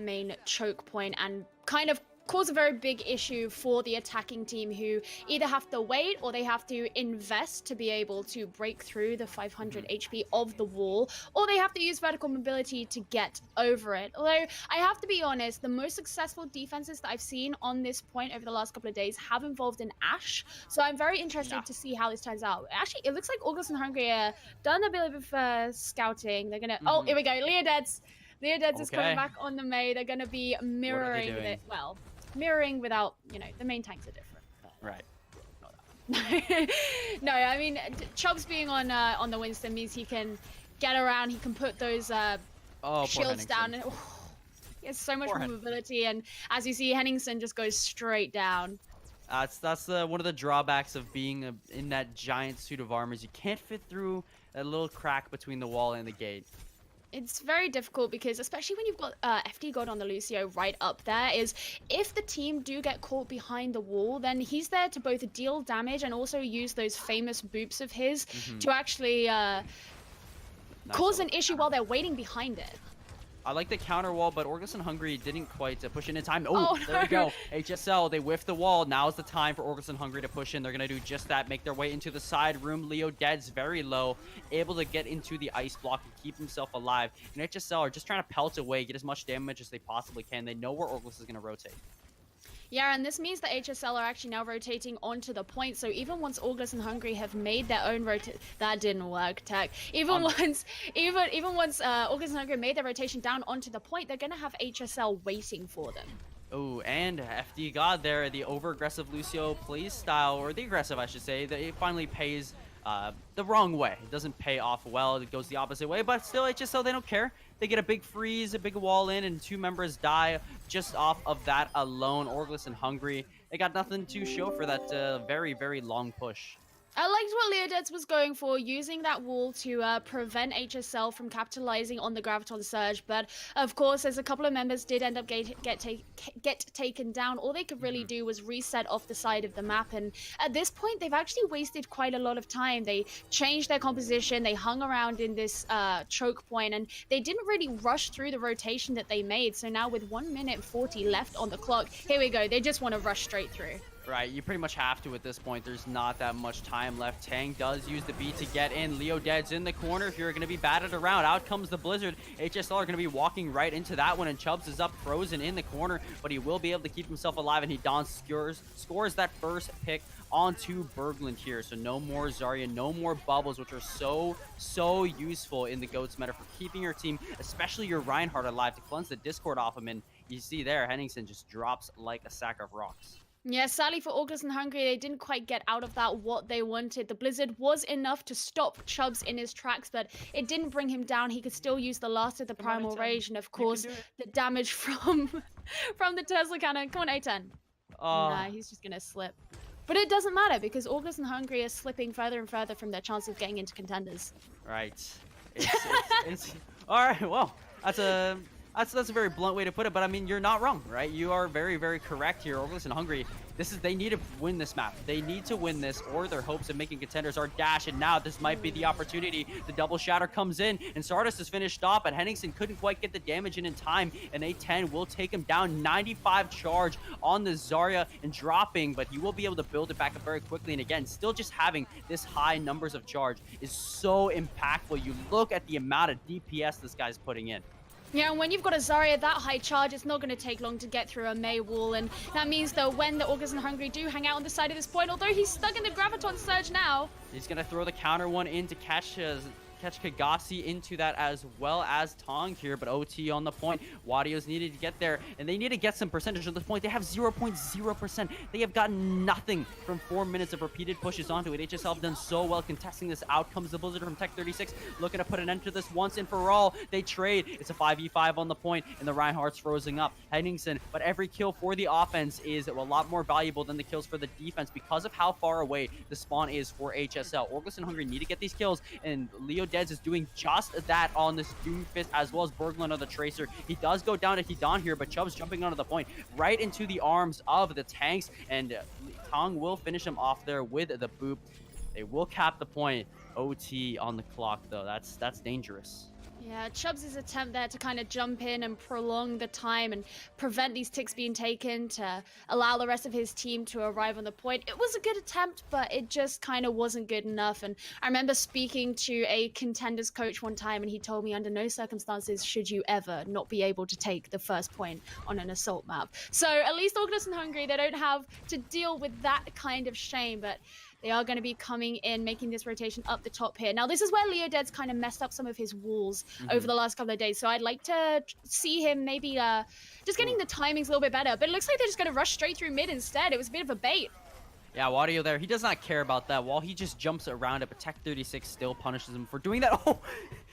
main choke point and kind of cause a very big issue for the attacking team, who either have to wait or they have to invest to be able to break through the 500 HP of the wall, or they have to use vertical mobility to get over it. Although I have to be honest, the most successful defenses that I've seen on this point over the last couple of days have involved an Ashe, so I'm very interested to see how this turns out. Actually, it looks like Orgless and Hungry are done a bit of scouting. They're gonna oh, here we go, Leodets is coming back on the Mei. They're gonna be mirroring it. Well, mirroring without, you know, the main tanks are different. Right. No, I mean, Chubbs being on the Winston means he can get around. He can put those shields down. And, he has so much more mobility, and as you see, Henningsen just goes straight down. That's one of the drawbacks of being in that giant suit of armor. Is you can't fit through that little crack between the wall and the gate. It's very difficult because, especially when you've got FD God on the Lucio right up there, is if the team do get caught behind the wall, then he's there to both deal damage and also use those famous boops of his to actually cause an issue while they're waiting behind it. I like the counter wall, but Orgless and Hungry didn't quite push in time. Oh, there we go. HSL, they whiffed the wall. Now is the time for Orgless and Hungry to push in. They're going to do just that, make their way into the side room. Leo Dead's very low, able to get into the ice block and keep himself alive. And HSL are just trying to pelt away, get as much damage as they possibly can. They know where Orgless is going to rotate. Yeah, and this means that HSL are actually now rotating onto the point. So even once Orgless and Hungry have made their own that didn't work, Tech. Even once Orgless and Hungry made their rotation down onto the point, they're gonna have HSL waiting for them. Oh, and FD God there, the over-aggressive Lucio plays style, or the aggressive, I should say, that it finally pays the wrong way. It doesn't pay off well. It goes the opposite way, but still HSL, they don't care. They get a big freeze, a big wall in, and 2 members die just off of that alone. Orgless and Hungry, they got nothing to show for that very, very long push. I liked what Leodets was going for, using that wall to prevent HSL from capitalizing on the Graviton Surge, but of course, as a couple of members did end up get taken down, all they could really do was reset off the side of the map, and at this point, they've actually wasted quite a lot of time. They changed their composition, they hung around in this choke point, and they didn't really rush through the rotation that they made, so now with 1 minute 40 left on the clock, here we go, they just want to rush straight through. Right, you pretty much have to at this point. There's not that much time left. Tang does use the B to get in. Leo Dead's in the corner. If you're going to be batted around, out comes the Blizzard. HSL are going to be walking right into that one, and Chubbs is up frozen in the corner, but he will be able to keep himself alive, and he scores that first pick onto Berglund here. So no more Zarya, no more bubbles, which are so useful in the GOATS meta for keeping your team, especially your Reinhardt, alive to cleanse the Discord off him. And you see there, Henningsen just drops like a sack of rocks. Yeah, sadly for Orgless and Hungry, they didn't quite get out of that what they wanted. The Blizzard was enough to stop Chubbs in his tracks, but it didn't bring him down. He could still use the last of the Primal Rage, and of course, the damage from the Tesla cannon. Come on, A10. Nah, he's just gonna slip. But it doesn't matter, because Orgless and Hungry are slipping further and further from their chance of getting into Contenders. Right. It's all right, well, that's a very blunt way to put it, but I mean, you're not wrong, right? You are very, very correct here. Orgless and Hungry, they need to win this map. They need to win this, or their hopes of making Contenders are dashed, and now this might be the opportunity. The double shatter comes in, and Stardust is finished off, but Henningsen couldn't quite get the damage in time, and A10 will take him down. 95 charge on the Zarya and dropping, but he will be able to build it back up very quickly, and again, still just having this high numbers of charge is so impactful. You look at the amount of DPS this guy's putting in. Yeah, and when you've got a Zarya that high charge, it's not going to take long to get through a Mei wall, and that means that when the Orgless and Hungry do hang out on the side of this point, although he's stuck in the Graviton Surge now. He's going to throw the counter one in to catch Kagasi into that, as well as Tong here, but OT on the point. Wadio's needed to get there, and they need to get some percentage at this point. They have 0.0%. They have gotten nothing from 4 minutes of repeated pushes onto it. HSL have done so well contesting this. Out comes the Blizzard from Tech 36, looking to put an end to this once and for all. They trade. It's a 5v5 on the point, and the Reinhardt's frozen up. Henningsen, but every kill for the offense is a lot more valuable than the kills for the defense because of how far away the spawn is for HSL. Orgless and Hungry need to get these kills, and Leo Deads is doing just that on this Doomfist, as well as Berglund on the Tracer. He does go down to Hidan here, but Chubb's jumping onto the point right into the arms of the tanks, and Tong will finish him off there with the boop. They will cap the point. OT on the clock, though. That's dangerous. Yeah, Chubbs' attempt there to kind of jump in and prolong the time and prevent these ticks being taken to allow the rest of his team to arrive on the point. It was a good attempt, but it just kind of wasn't good enough. And I remember speaking to a Contenders coach one time, and he told me under no circumstances should you ever not be able to take the first point on an assault map. So at least Orgless and Hungry, they don't have to deal with that kind of shame, but they are going to be coming in, making this rotation up the top here. Now, this is where Leoded's kind of messed up some of his walls over the last couple of days. So I'd like to see him maybe just getting the timings a little bit better. But it looks like they're just going to rush straight through mid instead. It was a bit of a bait. Yeah, Wario there, he does not care about that. While he just jumps around it, but Tech 36 still punishes him for doing that. Oh,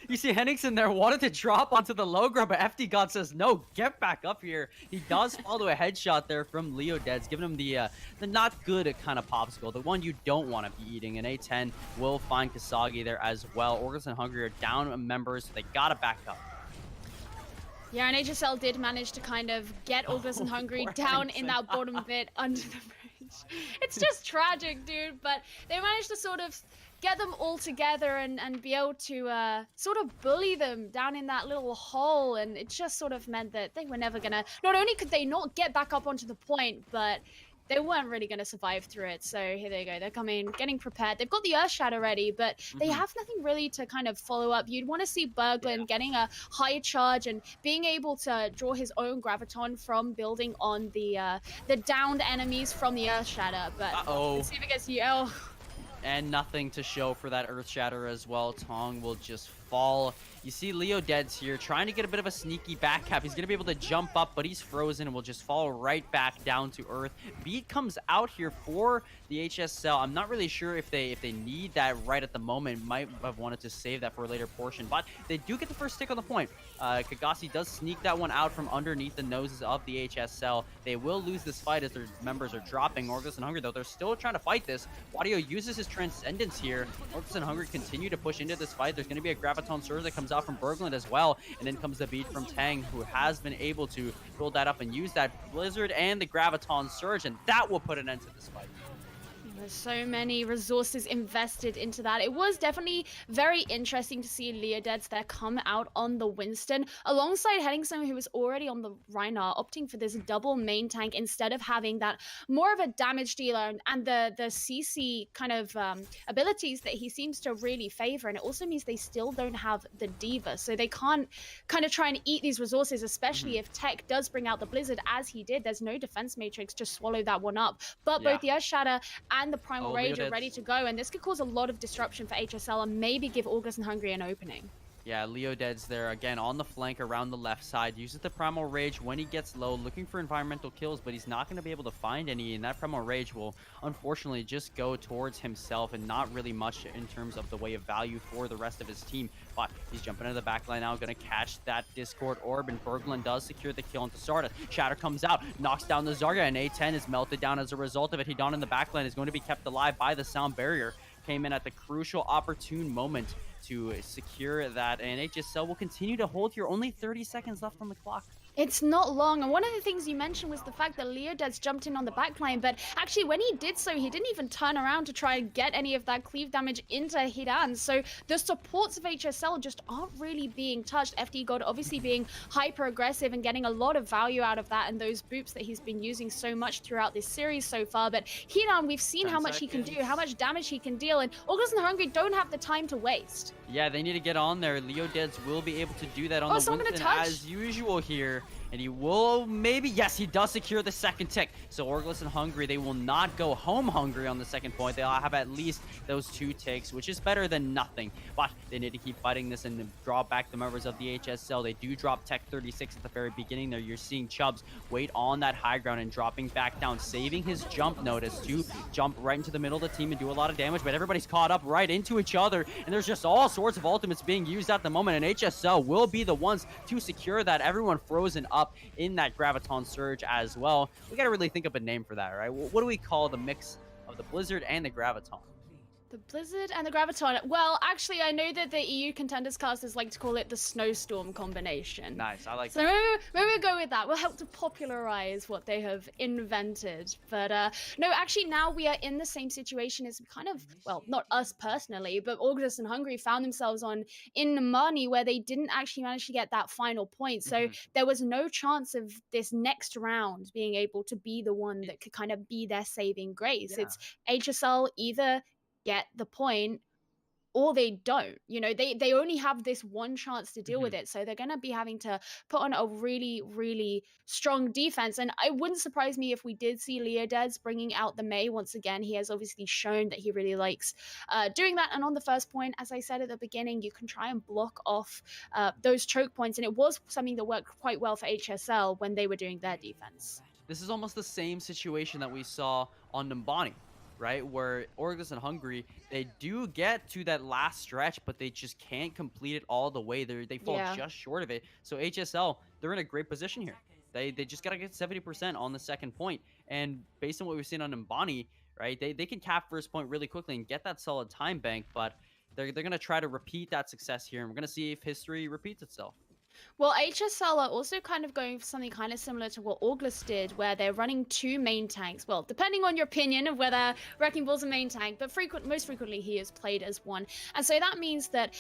you see Henningsen there wanted to drop onto the low ground, but FD God says, no, get back up here. He does follow a headshot there from Leodeds, giving him the not good kind of popsicle, the one you don't want to be eating. And A10 will find Kasagi there as well. Orgless and Hungry are down members, so they gotta back up. Yeah, and HSL did manage to kind of get Orgless and Hungry down in that bottom bit under the bridge. It's just tragic, dude, but they managed to sort of get them all together and be able to sort of bully them down in that little hole, and it just sort of meant that they were never gonna, not only could they not get back up onto the point, but they weren't really going to survive through it. So here they go. They're coming, getting prepared. They've got the Earth Shatter ready, but they have nothing really to kind of follow up. You'd want to see Berglund getting a high charge and being able to draw his own Graviton from building on the downed enemies from the Earth Shatter. But let's see if it gets you. Oh. And nothing to show for that Earth Shatter as well. Tong will just fall. You see Leodeds here trying to get a bit of a sneaky back cap. He's going to be able to jump up, but he's frozen and will just fall right back down to earth. Beat comes out here for the HSL. I'm not really sure if they need that right at the moment. Might have wanted to save that for a later portion, but they do get the first stick on the point. Kagasi does sneak that one out from underneath the noses of the HSL. They will lose this fight as their members are dropping. Orgless and Hungry, though, they're still trying to fight this. Wadio uses his Transcendence here. Orgless and Hungry continue to push into this fight. There's going to be a Graviton Surge that comes out from Berglund as well, and then comes the beat from Tang, who has been able to build that up and use that Blizzard and the Graviton Surge, and that will put an end to this fight. There's so many resources invested into that. It was definitely very interesting to see Leodeds there come out on the Winston alongside Henningsen, who was already on the Reinhardt, opting for this double main tank instead of having that more of a damage dealer and the CC kind of abilities that he seems to really favor. And it also means they still don't have the Diva, so they can't kind of try and eat these resources, especially if Tech does bring out the Blizzard as he did. There's no defense matrix to swallow that one up. But both the Earth Shatter and the Primal Rage are ready to go, and this could cause a lot of disruption for HSL and maybe give Orgless and Hungry an opening. Yeah, Leodeds there again on the flank around the left side. Uses the Primal Rage when he gets low, looking for environmental kills, but he's not going to be able to find any, and that Primal Rage will unfortunately just go towards himself and not really much in terms of the way of value for the rest of his team. But he's jumping into the backline now, going to catch that Discord Orb, and Berglund does secure the kill into Stardust. Shatter comes out, knocks down the Zarya, and A10 is melted down as a result of it. Hidon in the backline is going to be kept alive by the sound barrier. Came in at the crucial opportune moment to secure that, and HSL will continue to hold here. Only 30 seconds left on the clock. It's not long, and one of the things you mentioned was the fact that Leodeds jumped in on the backline, but actually when he did so, he didn't even turn around to try and get any of that cleave damage into Hidan, so the supports of HSL just aren't really being touched. FD God obviously being hyper aggressive and getting a lot of value out of that and those boops that he's been using so much throughout this series so far, but Hidan, we've seen how much he can do, how much damage he can deal, and Orgless and Hungry don't have the time to waste. Yeah, they need to get on there. Leodeds will be able to do that on the Winston as usual here. And he will maybe, yes, he does secure the second tick. So Orgless and Hungry, they will not go home hungry on the second point. They'll have at least those 2 ticks, which is better than nothing. But they need to keep fighting this and draw back the members of the HSL. They do drop Tech 36 at the very beginning there. You're seeing Chubbs wait on that high ground and dropping back down, saving his jump notice to jump right into the middle of the team and do a lot of damage. But everybody's caught up right into each other, and there's just all sorts of ultimates being used at the moment, and HSL will be the ones to secure that. Everyone frozen up in that Graviton Surge as well. We got to really think up a name for that, right? What do we call the mix of the Blizzard and the Graviton? The Blizzard and the Graviton. Well, actually, I know that the EU Contenders casters like to call it the Snowstorm combination. Nice, I like So that. maybe we'll go with that. We'll help to popularize what they have invented. But no, actually, now we are in the same situation as kind of, well, not us personally, but Orgless and Hungary found themselves on in Mani, where they didn't actually manage to get that final point. So there was no chance of this next round being able to be the one that could kind of be their saving grace. Yeah. It's HSL either get the point or they don't. You know, they only have this one chance to deal with it, so they're going to be having to put on a really strong defense. And it wouldn't surprise me if we did see Leodez bringing out the Mei once again. He has obviously shown that he really likes doing that. And on the first point, as I said at the beginning, you can try and block off those choke points, and it was something that worked quite well for HSL when they were doing their defense. This is almost the same situation that we saw on Numbani, right? Where Orgless and Hungary, they do get to that last stretch, but they just can't complete it all the way. They fall just short of it. So HSL, they're in a great position here. They just got to get 70% on the second point. And based on what we've seen on Numbani, right, they can cap first point really quickly and get that solid time bank, but they're going to try to repeat that success here. And we're going to see if history repeats itself. Well, HSL are also kind of going for something kind of similar to what Orgless did, where they're running 2 main tanks. Well, depending on your opinion of whether Wrecking Ball's a main tank, but most frequently he is played as one. And so that means that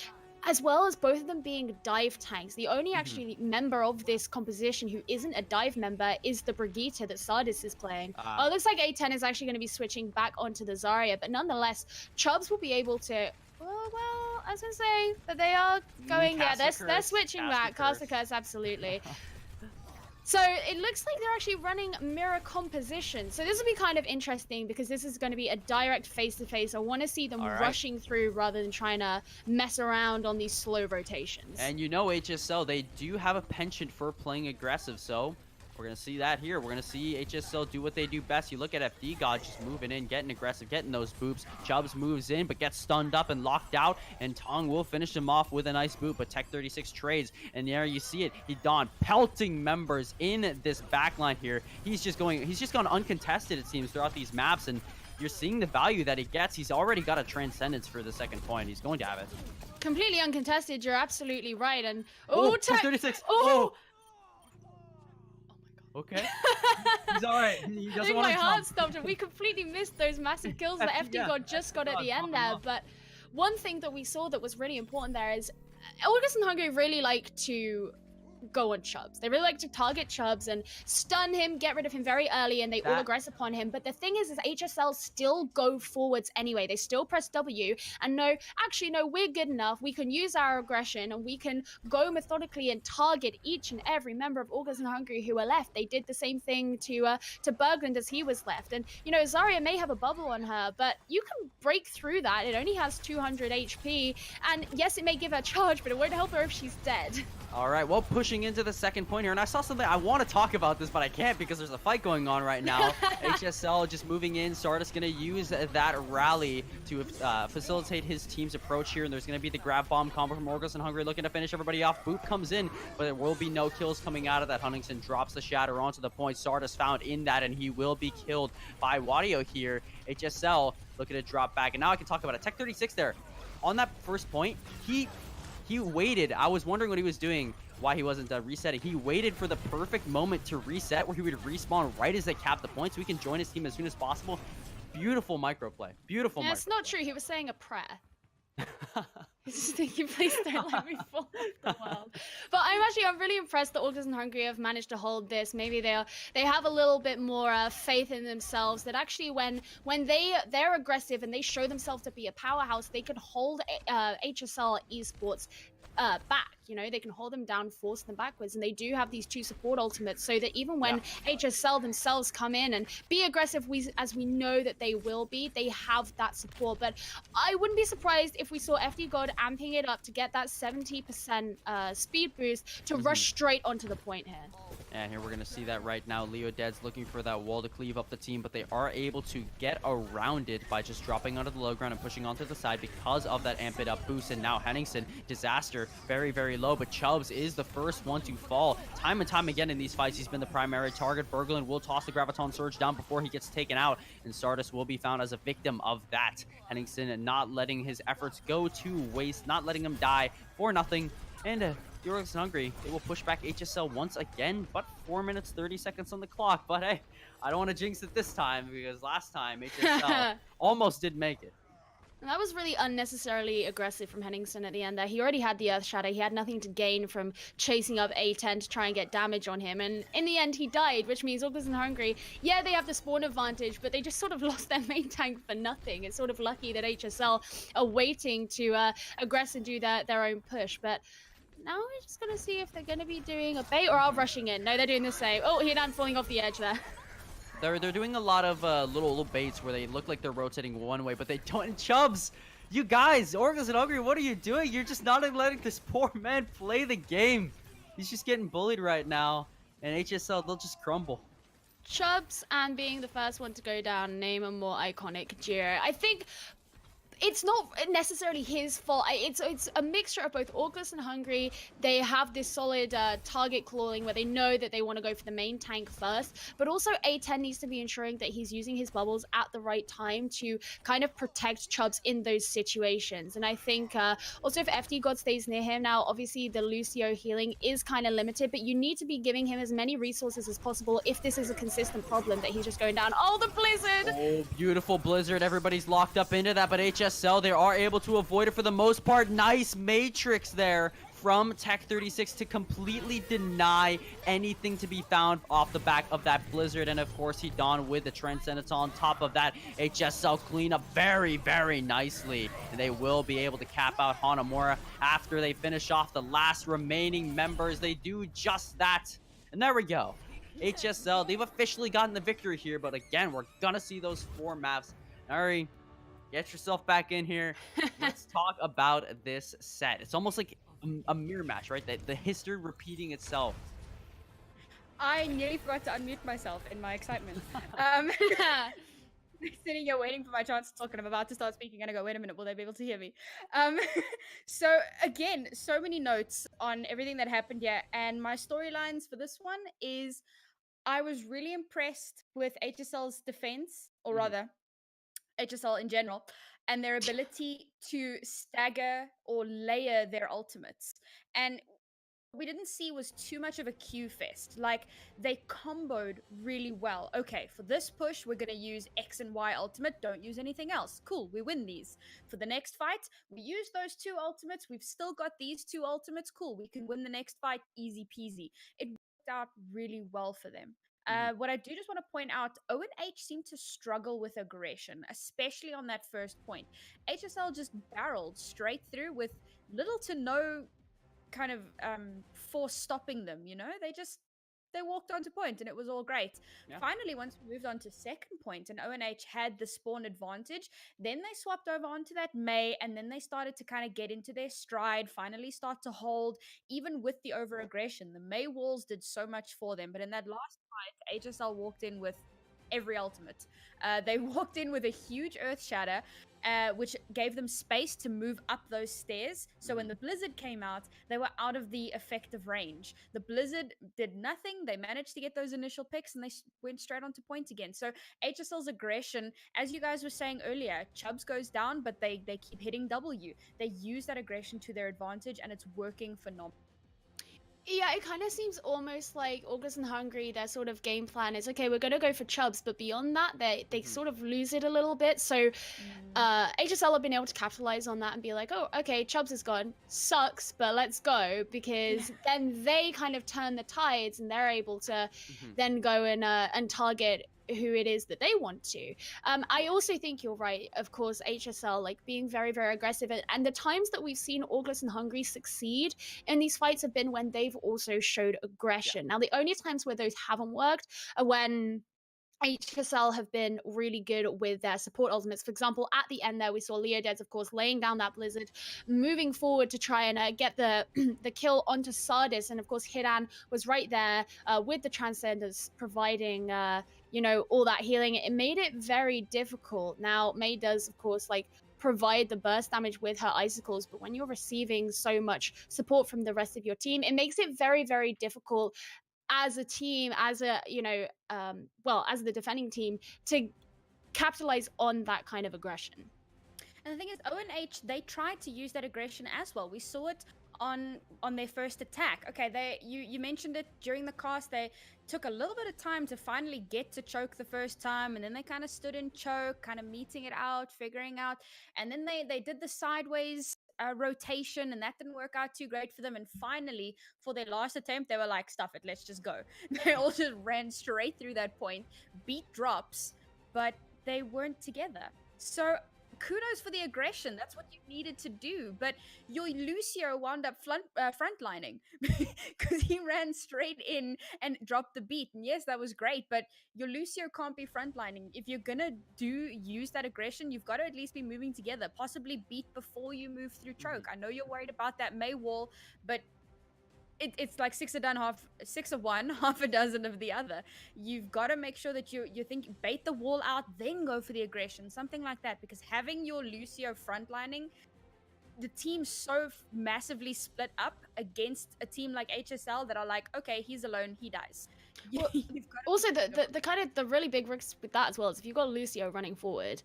as well as both of them being dive tanks, the only actually member of this composition who isn't a dive member is the Brigitte that Sardis is playing. Oh, it looks like A10 is actually going to be switching back onto the Zarya, but nonetheless, Chubbs will be able to... Well, I was going to say that they are going... they're switching back. Cast the Curse, absolutely. So it looks like they're actually running mirror composition. So this will be kind of interesting because this is going to be a direct face-to-face. I want to see them rushing through rather than trying to mess around on these slow rotations. And you know HSL, they do have a penchant for playing aggressive, so we're going to see that here. We're going to see HSL do what they do best. You look at FD God just moving in, getting aggressive, getting those boops. Chubbs moves in, but gets stunned up and locked out, and Tong will finish him off with a nice boot, but Tech 36 trades, and there you see it. Don pelting members in this backline here. He's just gone uncontested, it seems, throughout these maps, and you're seeing the value that he gets. He's already got a transcendence for the second point. He's going to have it. Completely uncontested, you're absolutely right. And Tech 36. Okay. He's all right. He doesn't want to my heart stopped, and we completely missed those massive kills that FD God just got at the end there. But one thing that we saw that was really important there is Orgless and Hungary really like to go on Chubbs. They really like to target Chubbs and stun him, get rid of him very early, and they all aggress upon him. But the thing is HSL still go forwards anyway. They still press W and no, we're good enough. We can use our aggression and we can go methodically and target each and every member of Orgless and Hungary who are left. They did the same thing to Berglund as he was left. And, you know, Zarya may have a bubble on her, but you can break through that. It only has 200 HP. And yes, it may give her charge, but it won't help her if she's dead. All right, well, pushing into the second point here, and I saw something, I want to talk about this, but I can't because there's a fight going on right now. HSL just moving in. Sardis going to use that rally to facilitate his team's approach here, and there's going to be the grab bomb combo from Orgless and Hungary looking to finish everybody off. Boop comes in, but there will be no kills coming out of that. Huntington drops the shatter onto the point. Sardis found in that, and he will be killed by Wadio here. HSL looking to drop back, and now I can talk about it. Tech 36 there. On that first point, he waited. I was wondering what he was doing, why he wasn't resetting. He waited for the perfect moment to reset where he would respawn right as they cap the point so he can join his team as soon as possible. Beautiful microplay. Beautiful microplay. It's not true. He was saying a prayer. He's just thinking, please don't let me fall off the world. But I'm really impressed that Orgless and Hungary have managed to hold this. Maybe they have a little bit more faith in themselves that actually when they're aggressive and they show themselves to be a powerhouse, they could hold HSL Esports back. You know, they can hold them down, force them backwards, and they do have these 2 support ultimates so that even when HSL themselves come in and be aggressive, as we know that they will be, they have that support. But I wouldn't be surprised if we saw FD God amping it up to get that 70% speed boost to rush straight onto the point here. And here we're going to see that right now. Leo Dead's looking for that wall to cleave up the team, but they are able to get around it by just dropping onto the low ground and pushing onto the side because of that amp it up boost. And now Henningsen, Disaster, very, very low, but Chubbs is the first one to fall. Time and time again in these fights, he's been the primary target. Berglund will toss the Graviton Surge down before he gets taken out, and Stardust will be found as a victim of that. Henningsen not letting his efforts go to waste, not letting him die for nothing. And the Orgless Hungry, they will push back HSL once again, but 4 minutes, 30 seconds on the clock. But hey, I don't want to jinx it this time because last time HSL almost did make it. That was really unnecessarily aggressive from Henningsen at the end there. He already had the Earth Shadow. He had nothing to gain from chasing up A10 to try and get damage on him. And in the end, he died, which means Orgless and Hungry, yeah, they have the spawn advantage, but they just sort of lost their main tank for nothing. It's sort of lucky that HSL are waiting to aggress and do their own push. But now we're just going to see if they're going to be doing a bait or are rushing in. No, they're doing the same. Oh, Hidan falling off the edge there. They're doing a lot of little baits where they look like they're rotating one way, but they don't. And Chubbs, you guys, Orgless and Hungry, what are you doing? You're just not letting this poor man play the game. He's just getting bullied right now, and HSL, they'll just crumble. Chubbs and being the first one to go down, name a more iconic Jira. I think it's not necessarily his fault. It's a mixture of both Orgless and Hungry. They have this solid target clawing where they know that they want to go for the main tank first, but also A10 needs to be ensuring that he's using his bubbles at the right time to kind of protect Chubbs in those situations. And I think also if FD God stays near him now, obviously the Lucio healing is kind of limited, but you need to be giving him as many resources as possible if this is a consistent problem that he's just going down. Oh, the Blizzard! Oh, beautiful Blizzard. Everybody's locked up into that, but HSL, they are able to avoid it for the most part. Nice Matrix there from Tech 36 to completely deny anything to be found off the back of that Blizzard. And of course, he donned with the Transcendence on top of that. HSL clean up very, very nicely. And they will be able to cap out Hanamura after they finish off the last remaining members. They do just that. And there we go. HSL, they've officially gotten the victory here. But again, we're going to see those 4 maps. Ari, get yourself back in here. Let's talk about this set. It's almost like a mirror match, right? The history repeating itself. I nearly forgot to unmute myself in my excitement. Sitting here waiting for my chance to talk, and I'm about to start speaking, and I go, wait a minute, will they be able to hear me? So again, so many notes on everything that happened here, and my storylines for this one is I was really impressed with HSL's defense, or rather, HSL in general, and their ability to stagger or layer their ultimates. And what we didn't see was too much of a Q fest. Like, they comboed really well. Okay, for this push, we're going to use X and Y ultimate. Don't use anything else. Cool, we win these. For the next fight, we use those 2 ultimates. We've still got these 2 ultimates. Cool, we can win the next fight easy peasy. It worked out really well for them. What I do just want to point out, OWC seemed to struggle with aggression, especially on that first point. HSL just barreled straight through with little to no kind of force stopping them, you know? They walked onto point and it was all great. Yeah. Finally, once we moved on to second point and ONH had the spawn advantage, then they swapped over onto that Mei, and then they started to kind of get into their stride, finally start to hold, even with the over-aggression. The Mei walls did so much for them, but in that last fight, HSL walked in with every ultimate. They walked in with a huge Earth Shatter, which gave them space to move up those stairs. So when the Blizzard came out, they were out of the effective range. The Blizzard did nothing. They managed to get those initial picks, and they went straight onto point again. So HSL's aggression, as you guys were saying earlier, Chubbs goes down, but they keep hitting W. They use that aggression to their advantage, and it's working phenomenally. Yeah, it kind of seems almost like Orgless and Hungry, their sort of game plan is, okay, we're going to go for Chubbs, but beyond that, they sort of lose it a little bit. So HSL have been able to capitalize on that and be like, oh, okay, Chubbs is gone. Sucks, but let's go, because then they kind of turn the tides and they're able to then go and target who it is that they want to. I also think you're right, of course, HSL like being very, very aggressive, and the times that we've seen Orgless and Hungry succeed in these fights have been when they've also showed aggression. Now, the only times where those haven't worked are when HSL have been really good with their support ultimates. For example, at the end there, we saw Leodez, of course, laying down that Blizzard, moving forward to try and get the the kill onto Sardis. And of course, Hidan was right there with the Transcenders providing, all that healing. It made it very difficult. Now, May does, of course, like provide the burst damage with her icicles, but when you're receiving so much support from the rest of your team, it makes it very, very difficult as a team, as a as the defending team, to capitalize on that kind of aggression. And the thing is, ONH, they tried to use that aggression as well. We saw it on their first attack. Okay, you mentioned it during the cast. They took a little bit of time to finally get to choke the first time, and then they kind of stood in choke, kind of meeting it out, figuring out, and then they did the sideways rotation, and that didn't work out too great for them. And finally, for their last attempt, they were like, "Stuff it, let's just go." They all just ran straight through that point, beat drops, but they weren't together. So kudos for the aggression. That's what you needed to do. But your Lucio wound up frontlining because he ran straight in and dropped the beat. And yes, that was great. But your Lucio can't be frontlining. If you're gonna use that aggression, you've got to at least be moving together. Possibly beat before you move through choke. I know you're worried about that May wall, but it's like six of one, half a dozen of the other. You've got to make sure that you think bait the wall out, then go for the aggression, something like that. Because having your Lucio frontlining, the team's so massively split up against a team like HSL that are like, okay, he's alone, he dies. Well, also, the kind of the really big risk with that as well is if you've got Lucio running forward,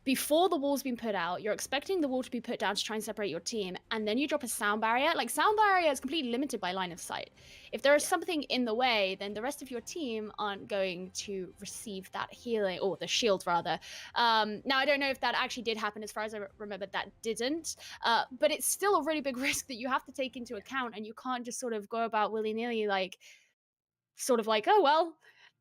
before the wall's been put out, you're expecting the wall to be put down to try and separate your team, and then you drop a sound barrier. Like, sound barrier is completely limited by line of sight. If there is something in the way, then the rest of your team aren't going to receive that healing, or the shield rather. Now, I don't know if that actually did happen. As far as I remember, that didn't. But it's still a really big risk that you have to take into account, and you can't just sort of go about willy-nilly, like, sort of like, oh, well,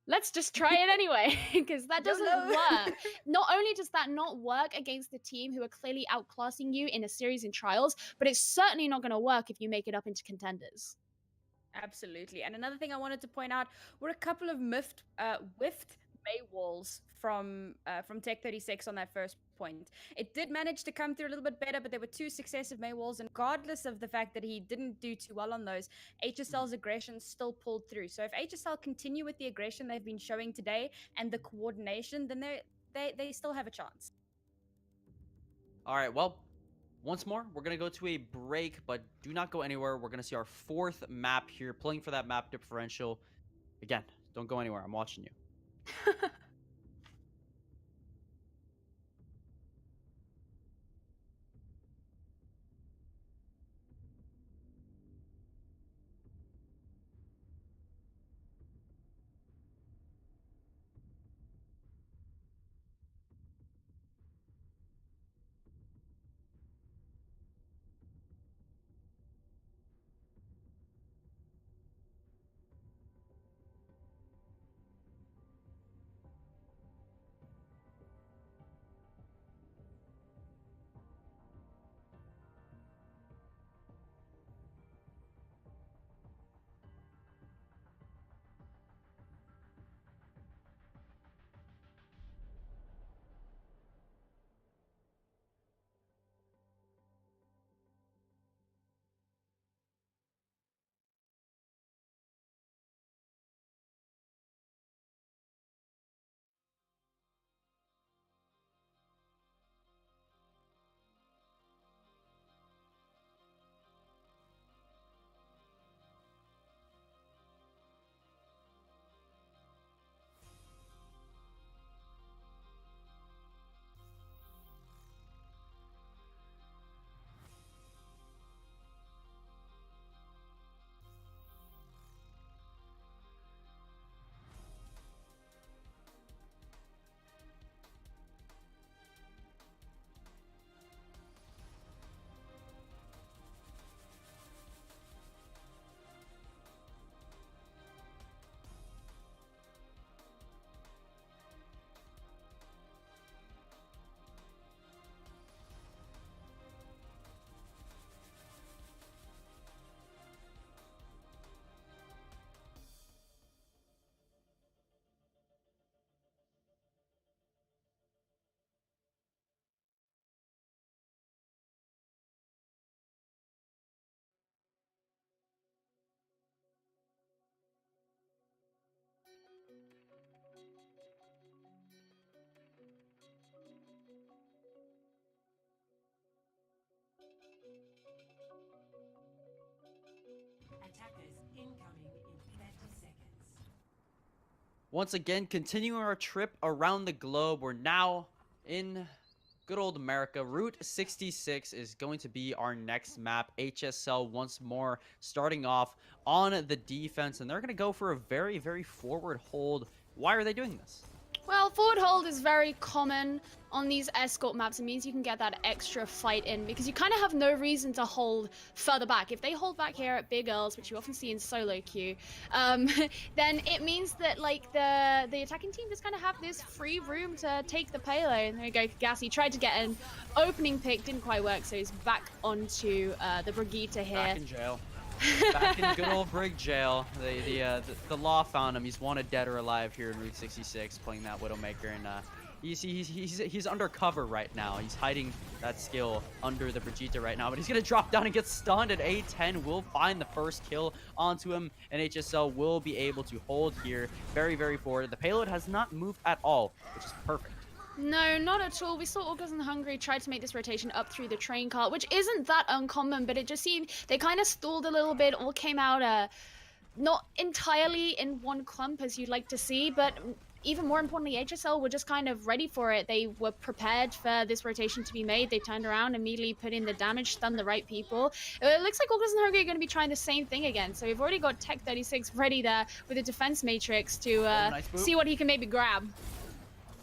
let's just try it anyway, because that doesn't work. Not only does that not work against the team who are clearly outclassing you in a series in trials, but it's certainly not going to work if you make it up into contenders. Absolutely. And another thing I wanted to point out were a couple of whiffed May walls from Tech 36 on that first point. It did manage to come through a little bit better, but there were two successive May walls, and regardless of the fact that he didn't do too well on those, HSL's aggression still pulled through. So if HSL continue with the aggression they've been showing today and the coordination, then they still have a chance. All right, well, once more, we're going to go to a break, but do not go anywhere. We're going to see our fourth map here, playing for that map differential. Again, don't go anywhere. I'm watching you. Attackers incoming in 30 seconds. Once again, continuing our trip around the globe, we're now in good old America. Route 66 is going to be our next map. HSL once more starting off on the defense, and they're going to go for a very, very forward hold. Why are they doing this? Well, forward hold is very common on these escort maps. It means you can get that extra fight in because you kind of have no reason to hold further back. If they hold back here at Big Earls, which you often see in solo queue, then it means that like the attacking team just kind of have this free room to take the payload. There you go, Gassy tried to get an opening pick, didn't quite work, so he's back onto the Brigitte here. Back in jail. Back in good old Brig jail. The law found him. He's wanted dead or alive here in Route 66, playing that Widowmaker, and he's undercover right now. He's hiding that skill under the Brigitte right now, but he's gonna drop down and get stunned. And A10 will find the first kill onto him, and HSL will be able to hold here very, very forward. The payload has not moved at all, which is perfect. No, not at all. We saw Orgless and Hungary try to make this rotation up through the train cart, which isn't that uncommon, but it just seemed they kind of stalled a little bit, all came out not entirely in one clump as you'd like to see, but even more importantly, HSL were just kind of ready for it. They were prepared for this rotation to be made. They turned around, immediately put in the damage, stunned the right people. It looks like Orgless and Hungary are going to be trying the same thing again. So we've already got Tech 36 ready there with a defense matrix to nice see what he can maybe grab.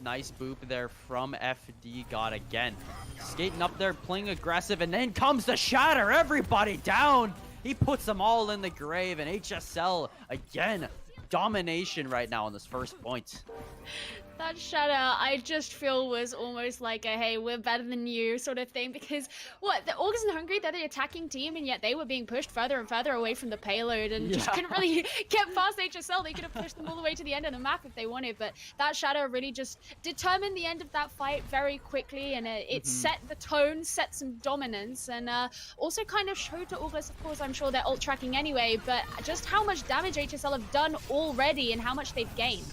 Nice boop there from FD God again. Skating up there, playing aggressive, and then comes the shatter. Everybody down. He puts them all in the grave, and HSL again. Domination right now on this first point. That shatter, I just feel was almost like a hey, we're better than you sort of thing, because what, the Orgless and Hungary, they're the attacking team, and yet they were being pushed further and further away from the payload and just couldn't really get past HSL. They could have pushed them all the way to the end of the map if they wanted, but that shatter really just determined the end of that fight very quickly, and it set the tone, set some dominance, and also kind of showed to Orgless, of course, I'm sure they're ult tracking anyway, but just how much damage HSL have done already and how much they've gained.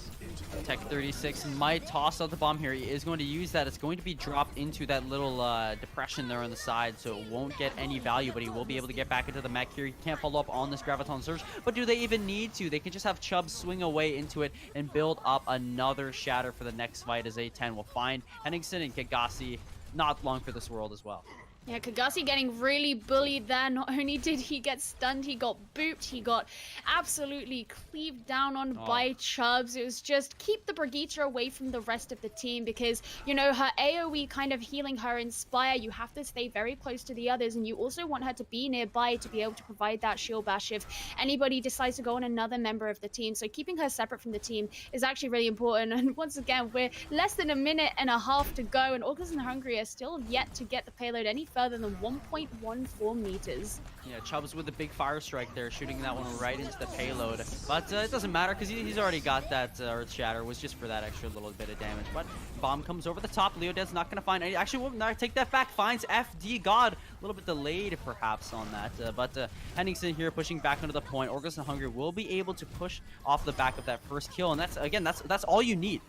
Tech 36 might toss out the bomb here. He is going to use that. It's going to be dropped into that little depression there on the side, so it won't get any value, but he will be able to get back into the mech here. He can't follow up on this Graviton Surge, but do they even need to? They can just have Chubb swing away into it and build up another shatter for the next fight, as A10 will find Henningsen and Kagasi not long for this world as well. Yeah, Kagasi getting really bullied there. Not only did he get stunned, he got booped. He got absolutely cleaved down on by Chubbs. It was just keep the Brigitte away from the rest of the team because, you know, her AoE kind of healing her Inspire. You have to stay very close to the others, and you also want her to be nearby to be able to provide that shield bash if anybody decides to go on another member of the team. So keeping her separate from the team is actually really important. And once again, we're less than a minute and a half to go, and Orgless and Hungary are still yet to get the payload any further than 1.14 meters. Yeah, Chubbs with the big fire strike there, shooting that one right into the payload. But it doesn't matter because he's already got that Earth Shatter. It was just for that extra little bit of damage. But bomb comes over the top. Leoded's not going to find any. Actually, well, take that back. Finds FD God. A little bit delayed perhaps on that. But Henningsen here pushing back into the point. Orgless and Hungry will be able to push off the back of that first kill. And that's all you need.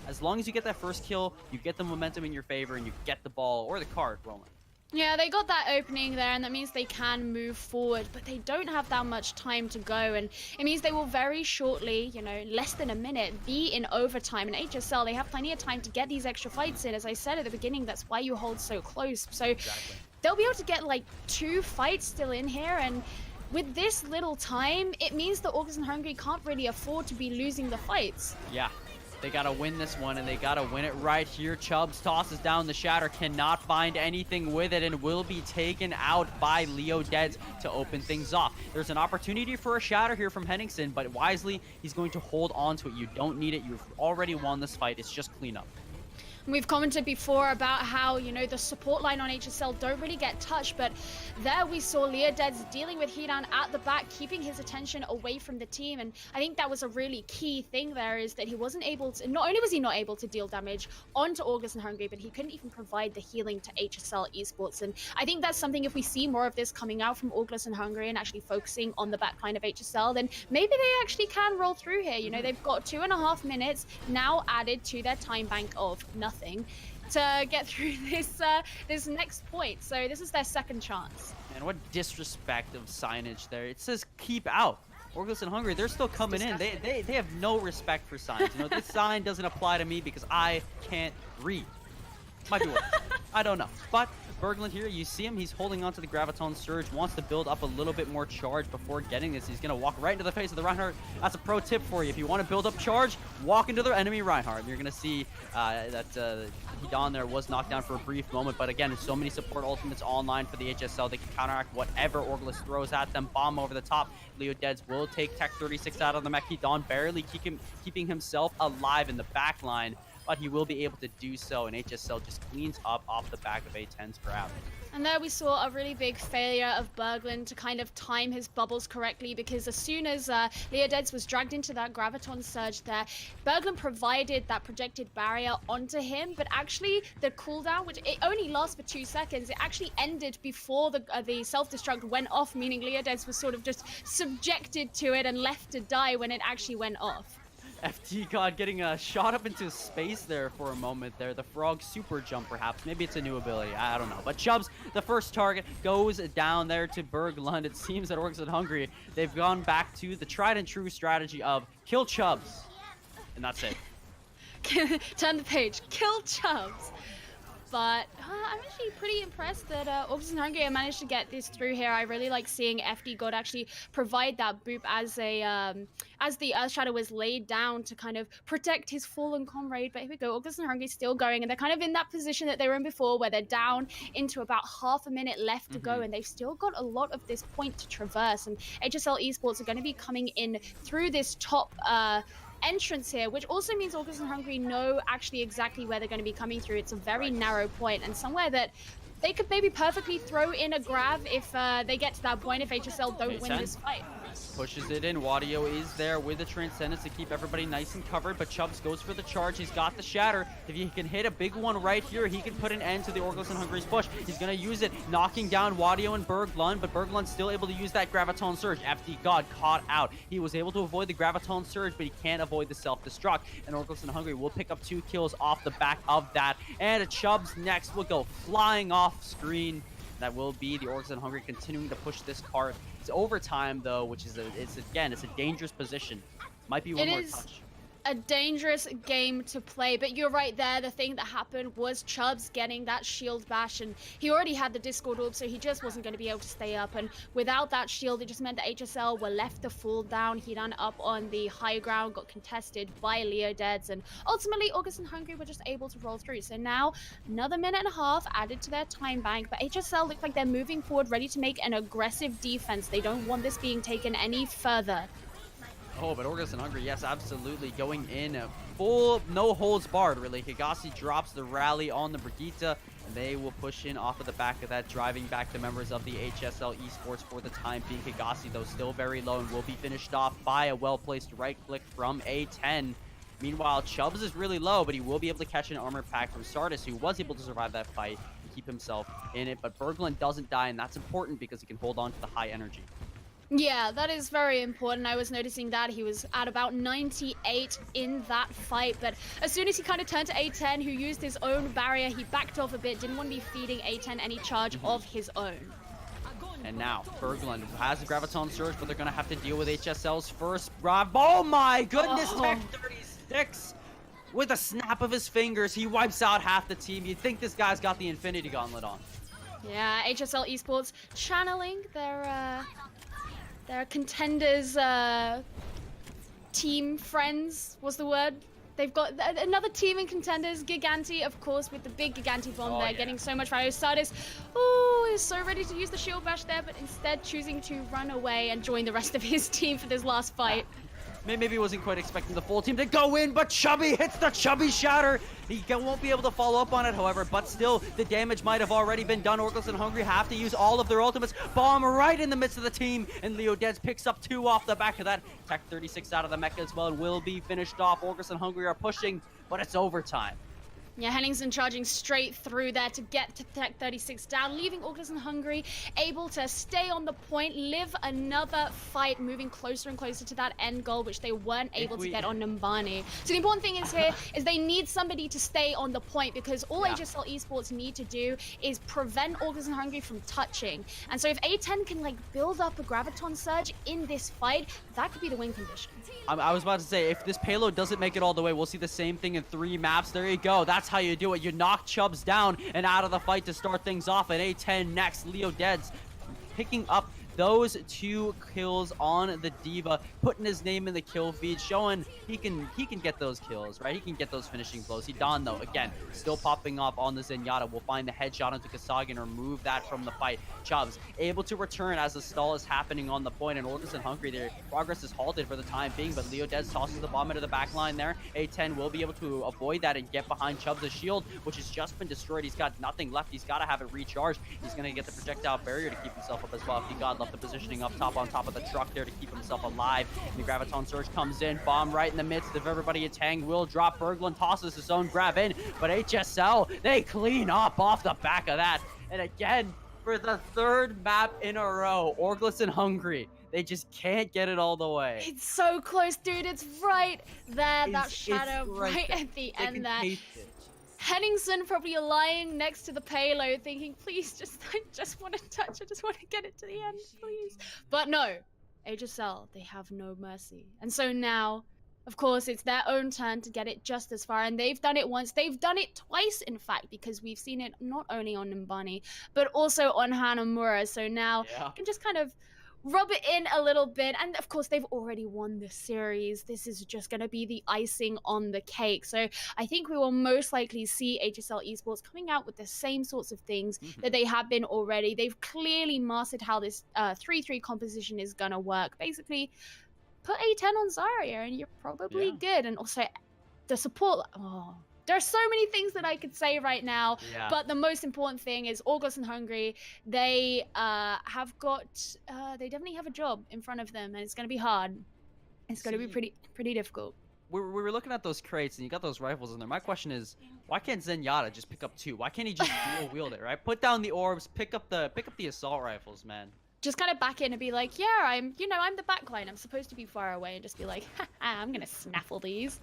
As long as you get that first kill, you get the momentum in your favor and you get the ball or the card rolling. Yeah, they got that opening there, and that means they can move forward, but they don't have that much time to go, and it means they will very shortly, you know, less than a minute, be in overtime. And HSL, they have plenty of time to get these extra fights in. As I said at the beginning, that's why you hold so close. So they'll be able to get like 2 fights still in here, and with this little time, it means that Orgless and Hungary can't really afford to be losing the fights. Yeah. They gotta win this one, and they gotta win it right here. Chubbs tosses down the shatter, cannot find anything with it, and will be taken out by Leodeds to open things off. There's an opportunity for a shatter here from Henningsen, but wisely, he's going to hold on to it. You don't need it. You've already won this fight. It's just cleanup. We've commented before about how, you know, the support line on HSL don't really get touched, but there we saw Leodeds dealing with Hidan at the back, keeping his attention away from the team, and I think that was a really key thing there, is that he wasn't able to, not only was he not able to deal damage onto Orgless and Hungary, but he couldn't even provide the healing to HSL Esports, and I think that's something, if we see more of this coming out from Orgless and Hungary and actually focusing on the back line of HSL, then maybe they actually can roll through here. You know, they've got 2.5 minutes now added to their time bank of nothing. to get through this next point. So this is their second chance. And what disrespect of signage there. It says keep out. Orgless and Hungry, they're still coming in. They have no respect for signs. You know, this sign doesn't apply to me because I can't read. Might be worse. I don't know. But Berglund here, you see him, he's holding on to the Graviton Surge, wants to build up a little bit more charge before getting this. He's going to walk right into the face of the Reinhardt. That's a pro tip for you. If you want to build up charge, walk into the enemy Reinhardt. You're going to see that Hidon there was knocked down for a brief moment, but again, so many support ultimates online for the HSL. They can counteract whatever Orgless throws at them. Bomb over the top. Leo Deads will take Tech 36 out of the mech. Hidon barely keeping himself alive in the back line, but he will be able to do so, and HSL just cleans up off the back of A10's grab. And there we saw a really big failure of Berglund to kind of time his bubbles correctly, because as soon as Leodeds was dragged into that Graviton Surge there, Berglund provided that projected barrier onto him, but actually the cooldown, which it only lasts for 2 seconds, it actually ended before the self-destruct went off, meaning Leodeds was sort of just subjected to it and left to die when it actually went off. FT God getting shot up into space there for a moment there. The frog super jump, perhaps. Maybe it's a new ability. I don't know. But Chubbs, the first target, goes down there to Berglund. It seems that Orcs and Hungry, they've gone back to the tried and true strategy of kill Chubbs. And that's it. Turn the page. Kill Chubbs. But I'm actually pretty impressed that Orcs and Hungry managed to get this through here. I really like seeing FD God actually provide that boop as the Earth Shadow was laid down to kind of protect his fallen comrade. But here we go, Orcs and Hungry still going, and they're kind of in that position that they were in before, where they're down into about half a minute left to go, and they've still got a lot of this point to traverse. And HSL Esports are going to be coming in through this top entrance here, which also means Orgless and Hungry know actually exactly where they're going to be coming through. It's a very narrow point, and somewhere that they could maybe perfectly throw in a grab if they get to that point, if HSL don't win this fight. Pushes it in. Wadio is there with the Transcendence to keep everybody nice and covered, but Chubbs goes for the charge. He's got the Shatter. If he can hit a big one right here, he can put an end to the Orgless and Hungry's push. He's going to use it, knocking down Wadio and Berglund, but Berglund's still able to use that Graviton Surge. FD God caught out. He was able to avoid the Graviton Surge, but he can't avoid the self-destruct, and Orgless and Hungry will pick up 2 kills off the back of that, and a Chubbs next will go flying off screen. That will be the Orcs and Hungry continuing to push this cart. It's overtime though, which is it's a dangerous position. Might be one more touch. A dangerous game to play, but you're right there. The thing that happened was Chubbs getting that shield bash, and he already had the Discord orb, so he just wasn't going to be able to stay up, and without that shield, it just meant that HSL were left to fall down. He ran up on the high ground, got contested by Leodeds, and ultimately August and Hungry were just able to roll through. So now another minute and a half added to their time bank, but HSL look like they're moving forward, ready to make an aggressive defense. They don't want this being taken any further. Oh, but Orgless and Hungry, yes, absolutely. Going in full, no holds barred, really. Higashi drops the rally on the Brigitte, and they will push in off of the back of that, driving back the members of the HSL Esports for the time being. Higashi, though, still very low and will be finished off by a well-placed right-click from A10. Meanwhile, Chubbs is really low, but he will be able to catch an armor pack from Sardis, who was able to survive that fight and keep himself in it. But Berglund doesn't die, and that's important because he can hold on to the high energy. Yeah, that is very important. I was noticing that he was at about 98 in that fight, but as soon as he kind of turned to A10, who used his own barrier, he backed off a bit, didn't want to be feeding A10 any charge of his own. And now, Berglund has the Graviton Surge, but they're going to have to deal with HSL's first grab. Oh my goodness, Tech 36! With a snap of his fingers, he wipes out half the team. You'd think this guy's got the Infinity Gauntlet on. Yeah, HSL Esports channeling their Contenders team friends was the word. They've got another team in Contenders, Giganti, of course, with the big Giganti bomb there, getting so much value. Sardis, is so ready to use the shield bash there, but instead choosing to run away and join the rest of his team for this last fight. Maybe he wasn't quite expecting the full team to go in, but Chubby hits the Chubby Shatter. He won't be able to follow up on it, however, but still, the damage might have already been done. Orgless and Hungry have to use all of their ultimates. Bomb right in the midst of the team, and Leodeds picks up 2 off the back of that. Tech 36 out of the mecha as well, and will be finished off. Orgless and Hungry are pushing, but it's overtime. Yeah, Henningsen charging straight through there to get to Tech 36 down, leaving Orgless and Hungry able to stay on the point, live another fight, moving closer and closer to that end goal, which they weren't able to get on Numbani. So the important thing is here is they need somebody to stay on the point, because all HSL Esports need to do is prevent Orgless and Hungry from touching. And so if A10 can like build up a graviton surge in this fight, that could be the win condition. I was about to say, if this payload doesn't make it all the way, we'll see the same thing in 3 maps. There you go. That's how you do it. You knock Chubbs down and out of the fight to start things off at A10 next. Leo Deads picking up those 2 kills on the Diva, putting his name in the kill feed, showing he can get those kills, right? He can get those finishing blows. Don, though, again, still popping off on the Zenyatta. We'll find the headshot onto Kasagi and remove that from the fight. Chubbs able to return as the stall is happening on the point, and Orgless and Hungry, their progress is halted for the time being, but Leo Dez tosses the bomb into the back line there. A10 will be able to avoid that and get behind Chubbs' shield, which has just been destroyed. He's got nothing left. He's got to have it recharged. He's going to get the projectile barrier to keep himself up as well. If he got left the positioning up top on top of the truck there to keep himself alive. And the Graviton Surge comes in, bomb right in the midst of everybody. A Tang will drop. Berglund tosses his own grab in, but HSL, they clean up off the back of that. And again, for the 3rd map in a row, Orgless and Hungry, they just can't get it all the way. It's so close, dude. It's right there. That shadow right at the end there. Henningsen probably lying next to the payload thinking, please, I just want to touch. I just want to get it to the end, please. But no, HSL, they have no mercy. And so now, of course, it's their own turn to get it just as far. And they've done it once. They've done it twice, in fact, because we've seen it not only on Numbani, but also on Hanamura. So now you can just kind of rub it in a little bit. And of course, they've already won this series. This is just going to be the icing on the cake. So I think we will most likely see HSL Esports coming out with the same sorts of things that they have been already. They've clearly mastered how this 3-3 composition is going to work. Basically, put A10 on Zarya and you're probably good. And also the support. There are so many things that I could say right now, but the most important thing is Orgless and Hungry. They have got, they definitely have a job in front of them, and it's going to be hard. It's going to be pretty difficult. We were looking at those crates, and you got those rifles in there. My question is, why can't Zenyatta just pick up 2? Why can't he just dual wield it, right? Put down the orbs, pick up the assault rifles, man. Just kind of back in and be like, yeah, I'm the backline. I'm supposed to be far away, and just be like, I'm gonna snaffle these.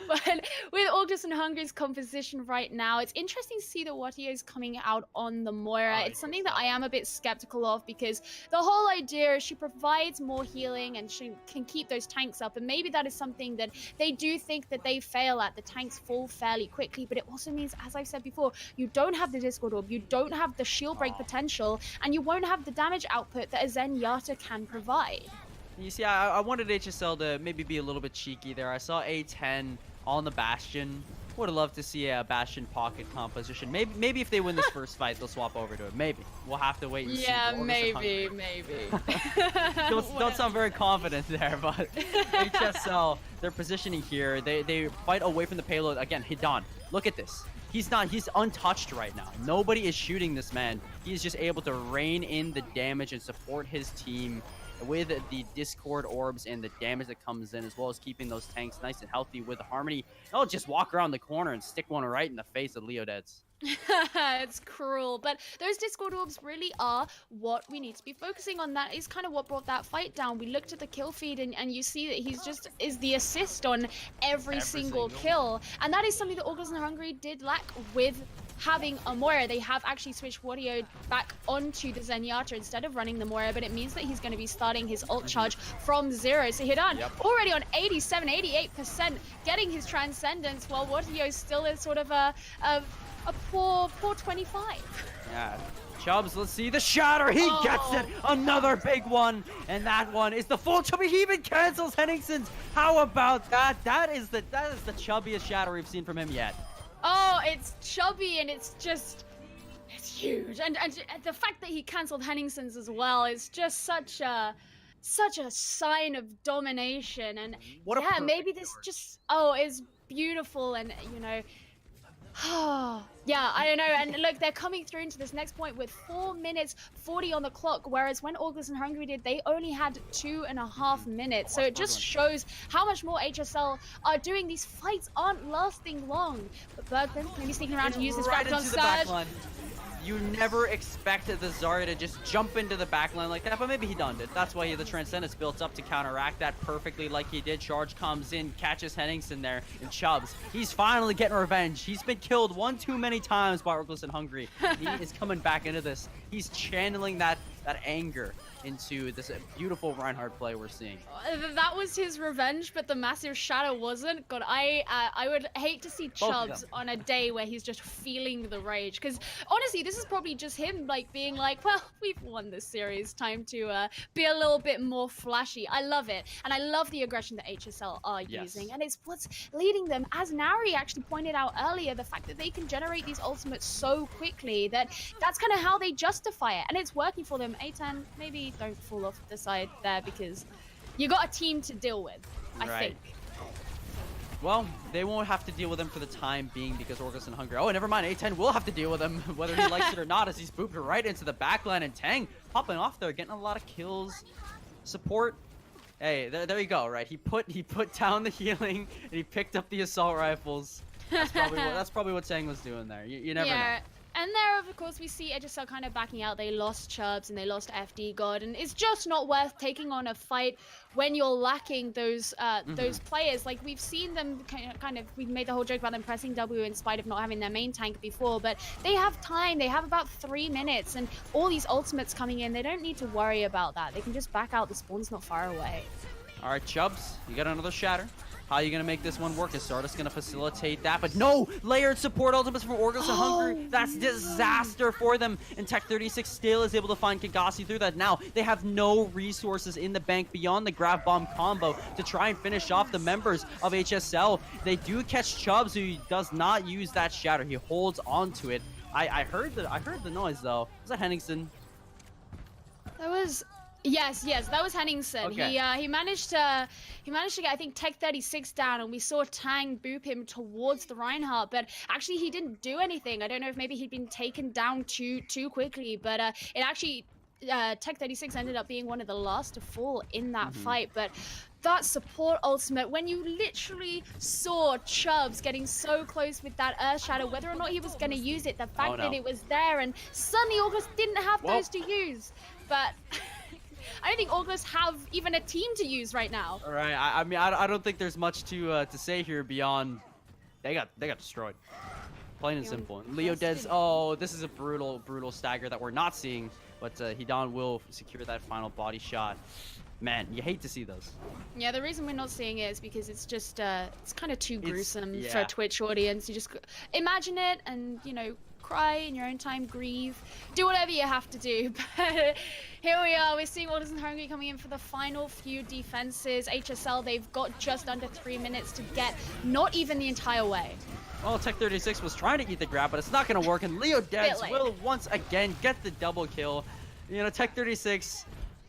But with Orgless and Hungry's composition right now, it's interesting to see the Wattios coming out on the Moira. It's something that I am a bit skeptical of, because the whole idea is she provides more healing and she can keep those tanks up, and maybe that is something that they do think that they fail at. The tanks fall fairly quickly, but it also means, as I've said before, you don't have the Discord Orb, you don't have the shield break potential, and you won't have the damage output that a Zenyatta can provide. You see, I wanted HSL to maybe be a little bit cheeky there. I saw A10 on the Bastion. Would have loved to see a Bastion pocket composition. Maybe if they win this first fight, they'll swap over to it. Maybe. We'll have to wait and see. Yeah, maybe. don't sound very confident there, but HSL, they're positioning here. They fight away from the payload. Again, Hidan, look at this. He's untouched right now. Nobody is shooting this man. He's just able to rein in the damage and support his team with the Discord orbs and the damage that comes in, as well as keeping those tanks nice and healthy with the Harmony. They'll just walk around the corner and stick one right in the face of Leo Deads. It's cruel, but those Discord orbs really are what we need to be focusing on. That is kind of what brought that fight down. We looked at the kill feed and you see that he's just is the assist on every single kill, and that is something that Orgless and Hungry did lack with having a Moira. They have actually switched Wario back onto the Zenyatta instead of running the Moira, but it means that he's going to be starting his ult charge from 0. So Hidan already on 87-88%, getting his Transcendence, while Wario still is sort of a poor 25. Yeah. Chubbs, let's see the shatter. He gets it. Another big one. And that one is the full Chubby. He even cancels Henningsen's. How about that? That is the chubbiest shatter we've seen from him yet. Oh, it's chubby and it's huge. And the fact that he cancelled Henningsen's as well is just such a sign of domination. And maybe this just is beautiful, and Yeah, I don't know. And look, they're coming through into this next point with 4 minutes 40 on the clock, whereas when Orgless and Hungary did, they only had 2.5 minutes. So it just shows how much more HSL are doing. These fights aren't lasting long. But Bergman maybe sneaking around to use this right rapid on into the back Surge. line. You never expected the Zarya to just jump into the backline like that, but maybe he done it. That's why the Transcendence built up to counteract that perfectly like he did. Charge comes in, catches Henningsen there, and Chubbs. He's finally getting revenge. He's been killed one too many times by Orgless and Hungry. He is coming back into this. He's channeling that anger into this beautiful Reinhardt play we're seeing. That was his revenge, but the massive shadow wasn't. God, I would hate to see Chubbs on a day where he's just feeling the rage. Because honestly, this is probably just him like being like, well, we've won this series. Time to be a little bit more flashy. I love it, and I love the aggression that HSL are using, and it's what's leading them. As Nari actually pointed out earlier, the fact that they can generate these ultimates so quickly that's kind of how they justify it, and it's working for them. A10, maybe don't fall off the side there because you got a team to deal with, I think. Well, they won't have to deal with him for the time being because Orgless and Hungry. Oh, never mind. A10 will have to deal with him whether he likes it or not, as he's booped right into the backline, and Tang popping off there, getting a lot of kills. Support. Hey, there you go, right? He put down the healing and he picked up the assault rifles. That's probably what Tang was doing there. You never know. And there, of course, we see HSL kind of backing out. They lost Chubbs and they lost FD God, and it's just not worth taking on a fight when you're lacking those players. Like, we've seen them we've made the whole joke about them pressing W in spite of not having their main tank before, but they have time. They have about 3 minutes, and all these ultimates coming in. They don't need to worry about that. They can just back out. The spawn's not far away. All right, Chubbs, you got another shatter. How are you going to make this one work? Is Stardust going to facilitate that? But no! Layered support ultimates from Orgless and Hungry. That's disaster for them. And Tech 36 still is able to find Kagasi through that. Now, they have no resources in the bank beyond the grab bomb combo to try and finish off the members of HSL. They do catch Chubbs, who does not use that shatter. He holds on to it. I heard the noise, though. Was that Henningsen? That was... Yes, that was Henningsen. Okay. He managed to get, I think, Tech 36 down, and we saw Tang boop him towards the Reinhardt, but actually he didn't do anything. I don't know if maybe he'd been taken down too quickly, but it actually Tech 36 ended up being one of the last to fall in that fight. But that support ultimate, when you literally saw Chubbs getting so close with that Earth Shadow, whether or not he was going to use it, the fact that it was there, and suddenly Orgless didn't have those to use. But I don't think Orgless have even a team to use right now. All right. I mean, I don't think there's much to say here beyond they got destroyed. Plain and simple. Leo Dez. Oh, this is a brutal stagger that we're not seeing, but Hidan will secure that final body shot. Man, you hate to see those. Yeah, the reason we're not seeing it is because it's just it's kind of too gruesome for a Twitch audience. You just imagine it and, you know, cry in your own time, grieve, do whatever you have to do. But here we are, we're seeing Orgless and Hungry coming in for the final few defenses. HSL, they've got just under 3 minutes to get not even the entire way. Well, Tech 36 was trying to eat the grab, but it's not going to work, and Leo Dez will once again get the double kill. You know, Tech 36,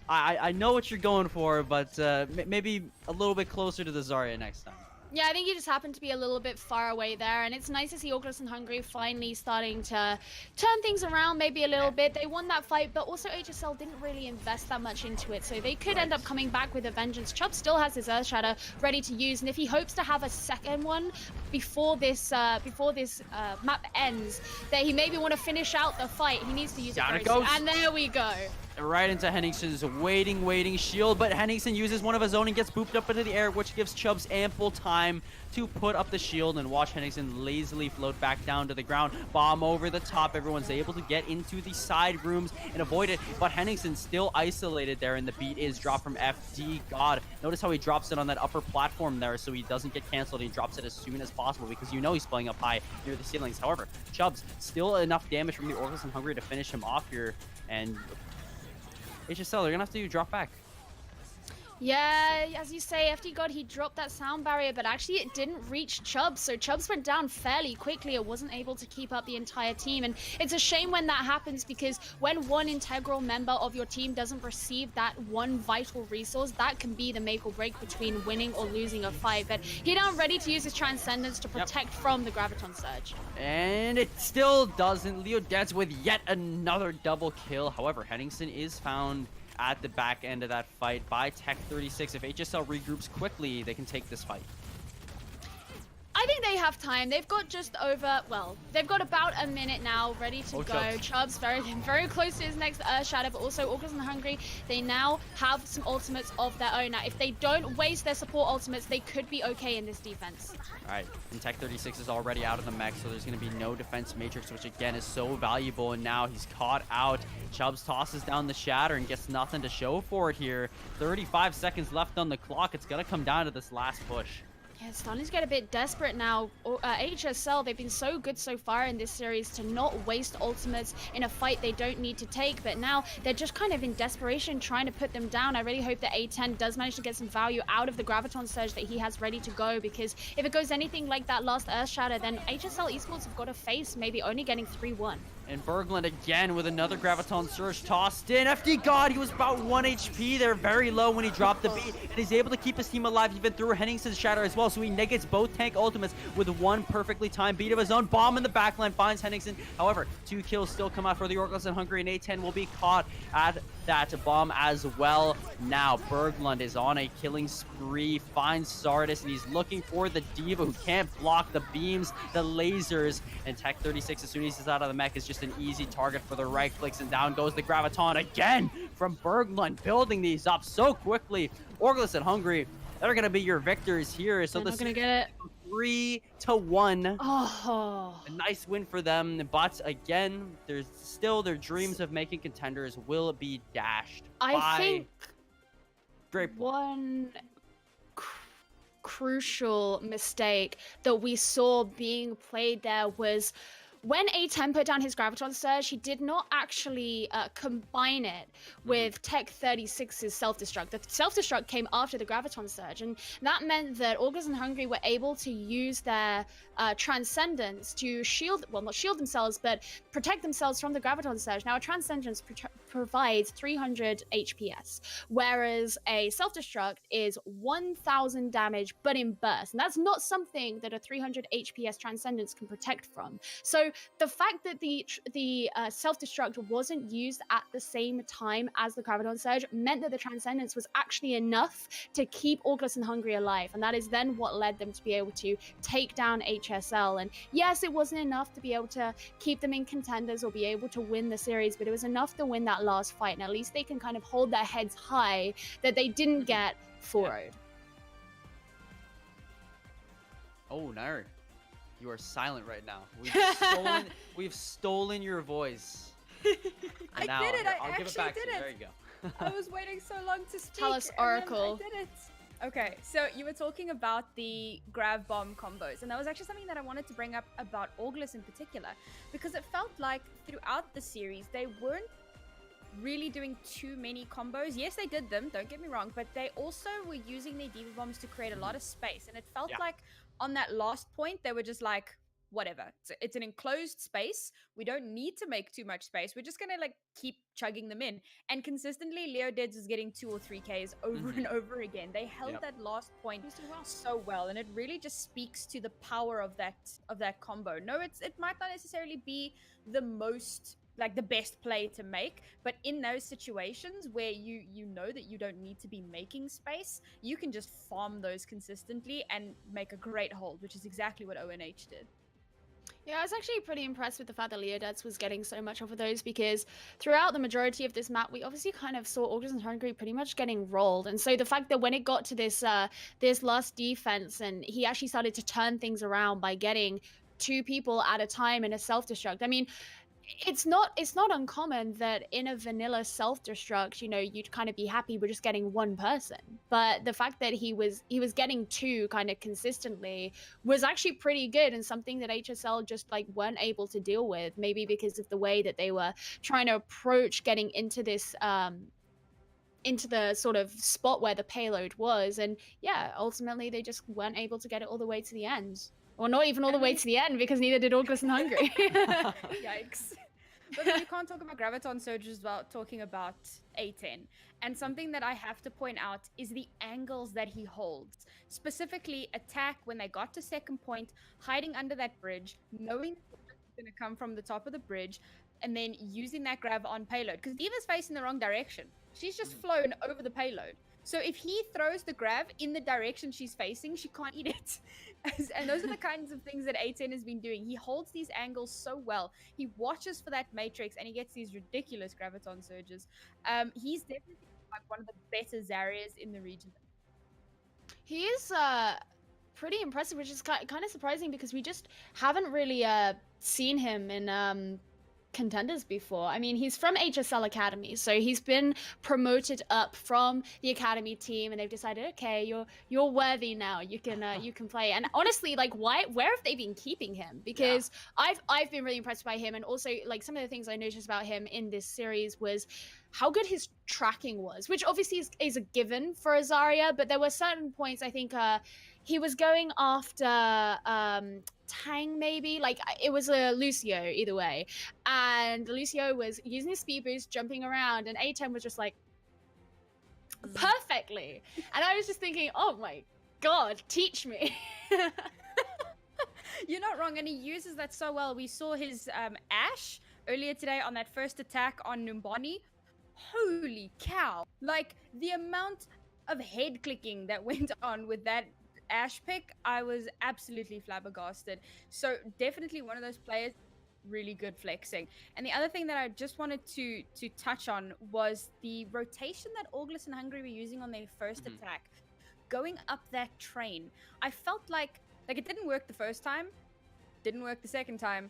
I know what you're going for, but maybe a little bit closer to the Zarya next time. Yeah, I think he just happened to be a little bit far away there, and it's nice to see Orgless and Hungry finally starting to turn things around maybe a little bit. They won that fight, but also HSL didn't really invest that much into it, so they could end up coming back with a vengeance. Chubb still has his Earth Shadow ready to use, and if he hopes to have a second one before this map ends, that he maybe want to finish out the fight, he needs to use it very soon. And there we go. Right into Henningsen's waiting shield, but Henningsen uses one of his own and gets booped up into the air, which gives Chubbs ample time to put up the shield and watch Henningsen lazily float back down to the ground. Bomb over the top. Everyone's able to get into the side rooms and avoid it, but Henningsen's still isolated there, and the beat is dropped from FD God. Notice how he drops it on that upper platform there so he doesn't get canceled. He drops it as soon as possible because you know he's playing up high near the ceilings. However, Chubbs still enough damage from the Orgless and Hungry to finish him off here, and HSL, they're gonna have to drop back. Yeah, as you say, FD God, he dropped that sound barrier, but actually it didn't reach Chubbs. So Chubbs went down fairly quickly. It wasn't able to keep up the entire team. And it's a shame when that happens, because when one integral member of your team doesn't receive that one vital resource, that can be the make or break between winning or losing a fight. But he now ready to use his Transcendence to protect from the Graviton Surge. And it still doesn't. Leo Deads with yet another double kill. However, Henningsen is found at the back end of that fight by Tech 36. If HSL regroups quickly, they can take this fight. I think they have time. They've got just over, well, they've got about a minute now ready to go. Chubbs very, very close to his next Earth Shadow, but also Orgless and Hungry, they now have some ultimates of their own. Now, if they don't waste their support ultimates, they could be okay in this defense. All right, and Tech 36 is already out of the mech, so there's going to be no defense matrix, which again is so valuable, and now he's caught out. Chubbs tosses down the Shatter and gets nothing to show for it here. 35 seconds left on the clock. It's going to come down to this last push. Yeah, it's starting to get a bit desperate now. HSL, they've been so good so far in this series to not waste ultimates in a fight they don't need to take, but now they're just kind of in desperation trying to put them down. I really hope that A10 does manage to get some value out of the Graviton Surge that he has ready to go, because if it goes anything like that last Earth Shatter, then HSL Esports have got to face maybe only getting 3-1. And Berglund again with another Graviton Surge tossed in. FD God, he was about 1 HP there, very low when he dropped the beat. And he's able to keep his team alive even through Henningsen's Shatter as well. So he negates both tank ultimates with one perfectly timed beat of his own. Bomb in the backline finds Henningsen. However, 2 kills still come out for the Orgless and Hungry, and A10 will be caught at that bomb as well. Now Berglund is on a killing spree, finds Sardis, and he's looking for the Diva who can't block the beams, the lasers, and Tech 36, as soon as he's out of the mech, is just an easy target for the right clicks, and down goes the Graviton again from Berglund, building these up so quickly. Orgless and Hungry, they're gonna be your victors here. So they're not gonna get it. 3-1. Oh, A nice win for them, but again, there's still their dreams of making Contenders will be dashed. I think great one crucial mistake that we saw being played there was when A10 put down his Graviton Surge, he did not actually combine it with Tech 36's self-destruct. The self-destruct came after the Graviton Surge, and that meant that Orgless and Hungry were able to use their Transcendence to shield, well, not shield themselves, but protect themselves from the Graviton Surge. Now, a Transcendence provides 300 HPS, whereas a self-destruct is 1,000 damage, but in burst. And that's not something that a 300 HPS Transcendence can protect from. So the fact that the self-destruct wasn't used at the same time as the Graviton Surge meant that the Transcendence was actually enough to keep Orgless and Hungry alive, and that is then what led them to be able to take down HSL. And yes, it wasn't enough to be able to keep them in Contenders or be able to win the series, but it was enough to win that last fight, and at least they can kind of hold their heads high that they didn't get 4-0'd. Oh, no. You are silent right now. We've stolen your voice. I now, did it. I'll give it back to you. There you go. I was waiting so long to speak. Tell us, and then Oracle. I did it. Okay, so you were talking about the grav bomb combos, and that was actually something that I wanted to bring up about Orgless in particular, because it felt like throughout the series they weren't really doing too many combos. Yes, they did them, don't get me wrong, but they also were using their diva bombs to create a lot of space, and it felt like on that last point they were just like, whatever, it's an enclosed space, we don't need to make too much space, we're just gonna like keep chugging them in. And consistently Leo Deads was getting 2 or 3 Ks over and over again. They held that last point so well, and it really just speaks to the power of that combo. No, it might not necessarily be the most, like, the best play to make, but in those situations where you know that you don't need to be making space, you can just farm those consistently and make a great hold, which is exactly what ONH did. Yeah, I was actually pretty impressed with the fact that Leodets was getting so much off of those, because throughout the majority of this map, we obviously kind of saw Orgless and Hungry pretty much getting rolled. And so the fact that when it got to this this last defense, and he actually started to turn things around by getting 2 people at a time in a self-destruct. I mean, it's not uncommon that in a vanilla self-destruct, you know, you'd kind of be happy with just getting 1 person, but the fact that he was getting 2 kind of consistently was actually pretty good, and something that HSL just like weren't able to deal with, maybe because of the way that they were trying to approach getting into this into the sort of spot where the payload was, and yeah, ultimately they just weren't able to get it all the way to the end. Or not even all the way to the end, because neither did Orgless and Hungry. Yikes. But then you can't talk about Graviton Surges without talking about A10. And something that I have to point out is the angles that he holds. Specifically, attack when they got to second point, hiding under that bridge, knowing it's going to come from the top of the bridge, and then using that grab on payload. Because Diva's facing the wrong direction. She's just flown over the payload. So if he throws the grab in the direction she's facing, she can't eat it. And those are the kinds of things that A10 has been doing. He holds these angles so well. He watches for that matrix and he gets these ridiculous Graviton Surges. He's definitely like one of the better Zaryas in the region. He is pretty impressive, which is kind of surprising because we just haven't really seen him in Contenders before. I mean, he's from HSL Academy, so he's been promoted up from the academy team, and they've decided, okay, you're worthy now. You can play. And honestly, like, where have they been keeping him? Because I've been really impressed by him, and also like some of the things I noticed about him in this series was how good his tracking was, which obviously is a given for a Zarya, but there were certain points I think he was going after Tang, maybe, like it was a Lucio either way, and Lucio was using his speed boost, jumping around, and A10 was just like perfectly, and I was just thinking, oh my god, teach me. You're not wrong, and he uses that so well. We saw his Ashe earlier today on that first attack on Numbani. Holy cow, like the amount of head clicking that went on with that Ashe pick, I was absolutely flabbergasted. So definitely one of those players, really good flexing. And the other thing that I just wanted to touch on was the rotation that Orgless and Hungry were using on their first attack. Going up that train, I felt like it didn't work the first time, didn't work the second time,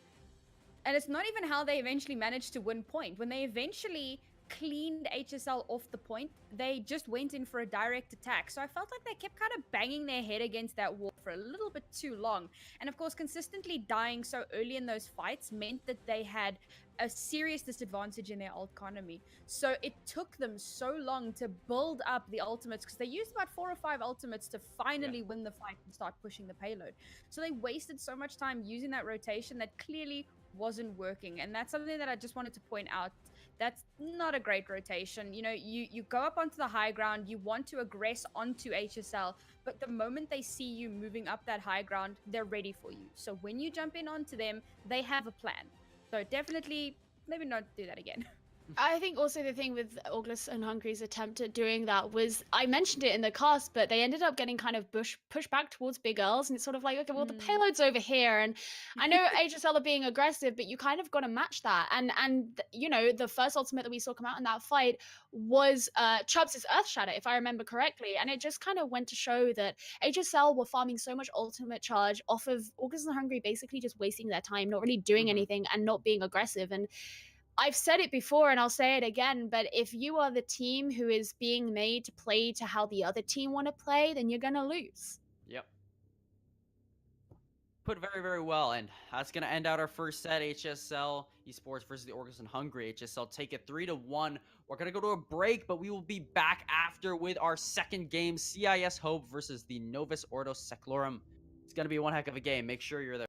and it's not even how they eventually managed to win point. When they eventually cleaned HSL off the point, they just went in for a direct attack. So I felt like they kept kind of banging their head against that wall for a little bit too long. And of course, consistently dying so early in those fights meant that they had a serious disadvantage in their ult economy. So it took them so long to build up the ultimates, because they used about 4 or 5 ultimates to finally win the fight and start pushing the payload. So they wasted so much time using that rotation that clearly wasn't working. And that's something that I just wanted to point out. That's not a great rotation. You know, you go up onto the high ground, you want to aggress onto HSL, but the moment they see you moving up that high ground, they're ready for you. So when you jump in onto them, they have a plan. So definitely, maybe not do that again. I think also the thing with Orgless and Hungry's attempt at doing that was, I mentioned it in the cast, but they ended up getting kind of pushed back towards Big L's, and it's sort of like, okay, well, the payload's over here, and I know HSL are being aggressive, but you kind of got to match that. And you know, the first ultimate that we saw come out in that fight was Chubbs' Earth Shatter, if I remember correctly, and it just kind of went to show that HSL were farming so much ultimate charge off of Orgless and Hungry basically just wasting their time, not really doing anything, and not being aggressive. And I've said it before and I'll say it again, but if you are the team who is being made to play to how the other team want to play, then you're going to lose. Yep. Put very, very well. And that's going to end out our first set. HSL Esports versus the Orgless and Hungry. HSL take it 3-1. We're going to go to a break, but we will be back after with our second game, CIS Hope versus the Novus Ordo Seclorum. It's going to be one heck of a game. Make sure you're there.